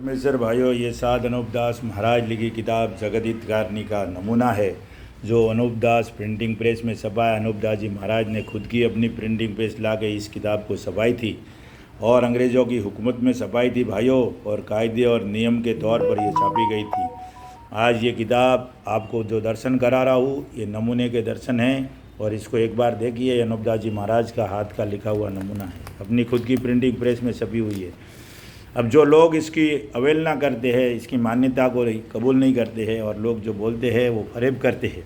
परमेश्वर भाइयों, ये साध अनूप दास महाराज लिखी किताब जगत हितकारिणी का नमूना है, जो अनूप दास प्रिंटिंग प्रेस में छपा है। अनूप दास जी महाराज ने खुद की अपनी प्रिंटिंग प्रेस ला के इस किताब को छपाई थी और अंग्रेज़ों की हुकूमत में छपाई थी भाइयों, और कायदे और नियम के तौर पर ये छापी गई थी। आज ये किताब आपको जो दर्शन करा रहा हूँ, ये नमूने के दर्शन हैं, और इसको एक बार देखिए। अनूप दास जी महाराज का हाथ का लिखा हुआ नमूना है, अपनी खुद की प्रिंटिंग प्रेस में छपी हुई है। अब जो लोग इसकी अवहेलना करते हैं, इसकी मान्यता को कबूल नहीं करते हैं, और लोग जो बोलते हैं वो फरेब करते हैं,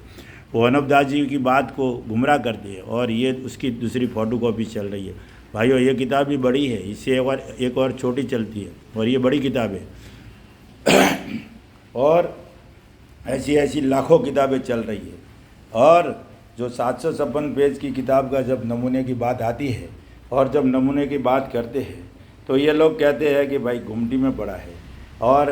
वो अनूप दास जी की बात को गुमराह करते हैं, और ये उसकी दूसरी फ़ोटो कॉपी चल रही है भाइयों। ये किताब भी बड़ी है, इससे एक और छोटी चलती है, और ये बड़ी किताब है और ऐसी ऐसी लाखों किताबें चल रही है। और जो 756 पेज की किताब का जब नमूने की बात आती है, और जब नमूने की बात करते हैं, तो ये लोग कहते हैं कि भाई घुमटी में पड़ा है, और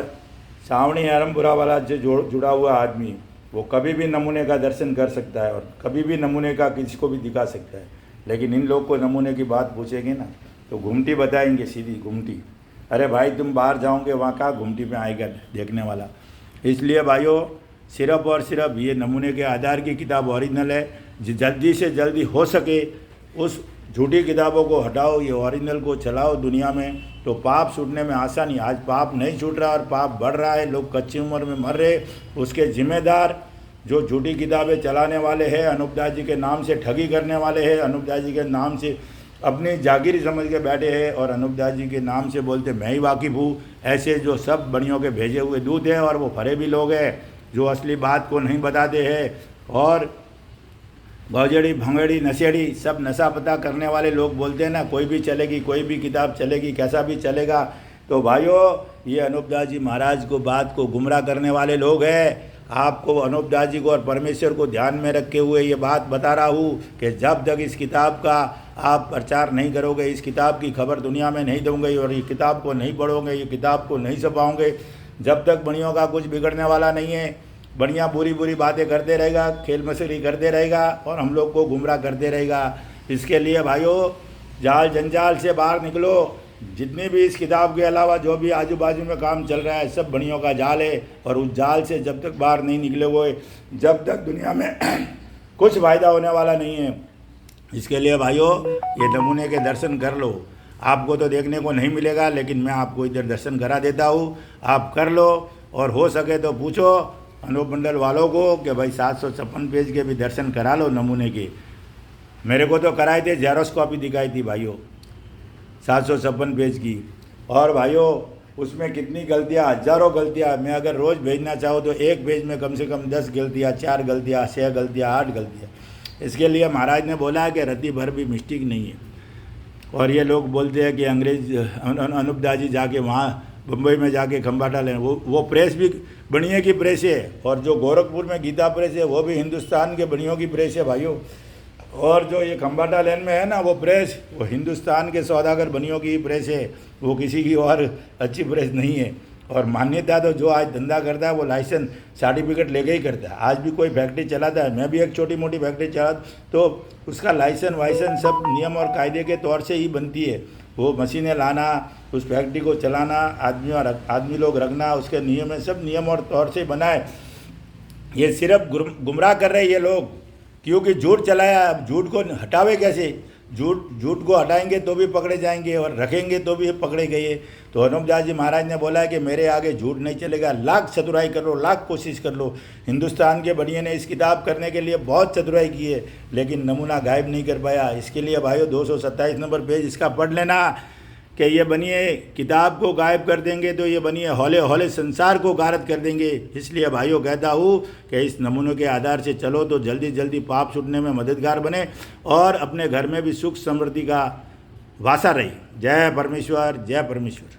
सावणी आरमपुरा वाला जो जुड़ा हुआ आदमी, वो कभी भी नमूने का दर्शन कर सकता है और कभी भी नमूने का किसी को भी दिखा सकता है। लेकिन इन लोग को नमूने की बात पूछेंगे ना, तो घुमटी बताएंगे, सीधी घुमटी। अरे भाई, तुम बाहर जाओगे, वहाँ का घुमटी में आएगा देखने वाला। इसलिए भाइयों, सिर्फ और सिर्फ ये नमूने के आधार की किताब ओरिजिनल है। जल्दी से जल्दी हो सके उस झूठी किताबों को हटाओ, ये ओरिजिनल को चलाओ दुनिया में, तो पाप छूटने में आसानी। आज पाप नहीं छूट रहा और पाप बढ़ रहा है, लोग कच्ची उम्र में मर रहे। उसके जिम्मेदार जो झूठी किताबें चलाने वाले हैं, अनूप दास जी के नाम से ठगी करने वाले हैं, अनूप दास जी के नाम से अपनी जागीरी समझ के बैठे हैं, और अनूप दास जी के नाम से बोलते मैं ही वाकिफ़ हूँ। ऐसे जो सब बड़ियों के भेजे हुए दूध हैं, और वो फरे भी लोग हैं जो असली बात को नहीं बताते हैं, और भौजड़ी भंगड़ी नशेड़ी सब नशा पता करने वाले लोग बोलते हैं ना, कोई भी चलेगी, कोई भी किताब चलेगी, कैसा भी चलेगा। तो भाइयों, ये अनूप दास जी महाराज को बात को गुमराह करने वाले लोग हैं। आपको अनूप दास जी को और परमेश्वर को ध्यान में रखे हुए ये बात बता रहा हूँ कि जब तक इस किताब का आप प्रचार नहीं करोगे, इस किताब की खबर दुनिया में नहीं दोगे, और ये किताब को नहीं पढ़ोगे, ये किताब को नहीं छपाओगे, जब तक बड़ियों का कुछ बिगड़ने वाला नहीं है। बढ़िया बुरी बुरी बातें करते रहेगा, खेल मस्करी करते रहेगा, और हम लोग को गुमराह करते रहेगा। इसके लिए भाइयों, जाल जंजाल से बाहर निकलो। जितने भी इस किताब के अलावा जो भी आजू बाजू में काम चल रहा है, सब बढ़ियों का जाल है, और उस जाल से जब तक बाहर नहीं निकले हुए, जब तक दुनिया में कुछ फ़ायदा होने वाला नहीं है। इसके लिए भाइयों, ये नमूने के दर्शन कर लो। आपको तो देखने को नहीं मिलेगा, लेकिन मैं आपको इधर दर्शन करा देता हूँ, आप कर लो। और हो सके तो पूछो अनूप मंडल वालों को कि भाई 756 पेज के भी दर्शन करा लो नमूने के। मेरे को तो कराए थे, जेरोक्स कॉपी दिखाई थी भाइयों 756 पेज की। और भाइयों, उसमें कितनी गलतियाँ, हज़ारों गलतियाँ। मैं अगर रोज़ भेजना चाहूँ तो एक पेज में कम से कम 10 गलतियाँ, 4 गलतियाँ, 6 गलतियाँ, 8 गलतियाँ। इसके लिए महाराज ने बोला है कि रत्ती भर भी मिस्टेक नहीं है। और ये लोग बोलते हैं कि अंग्रेज अनूप दास जी जाके वहाँ बम्बई में जाके खंबाटा लें, वो प्रेस भी बनिए की प्रेस है, और जो गोरखपुर में गीता प्रेस है वो भी हिंदुस्तान के बनियों की प्रेस है भाइयों। और जो ये खंबाटा लेन में है ना, वो प्रेस, वो हिंदुस्तान के सौदागर बनियों की प्रेस है, वो किसी की और अच्छी प्रेस नहीं है। और मान्यता तो जो आज धंधा करता है वो लाइसेंस सर्टिफिकेट लेके ही करता है। आज भी कोई फैक्ट्री चलाता है, मैं भी एक छोटी मोटी फैक्ट्री चला, तो उसका लाइसेंस वाइसेंस सब नियम और कायदे के तौर से ही बनती है। वो मशीनें लाना, उस फैक्ट्री को चलाना, आदमी लोग रखना, उसके नियम है, सब नियम और तौर से बना है। ये सिर्फ गुमराह कर रहे हैं ये लोग, क्योंकि झूठ चलाया। अब झूठ को हटावे कैसे? झूठ को हटाएंगे तो भी पकड़े जाएंगे, और रखेंगे तो भी पकड़े गए। तो अनूप दास जी महाराज ने बोला है कि मेरे आगे झूठ नहीं चलेगा। लाख चतुराई कर लो, लाख कोशिश कर लो। हिंदुस्तान के बढ़िया ने इस किताब करने के लिए बहुत चतुराई की है, लेकिन नमूना गायब नहीं कर पाया। इसके लिए भाइयों 227 नंबर पेज इसका पढ़ लेना कि ये बनिए किताब को गायब कर देंगे तो ये बनिए हौले हौले संसार को गारत कर देंगे। इसलिए भाइयों कहता हूँ कि इस नमूनों के आधार से चलो तो जल्दी जल्दी पाप छूटने में मददगार बने, और अपने घर में भी सुख समृद्धि का वासा रहे। जय परमेश्वर, जय परमेश्वर।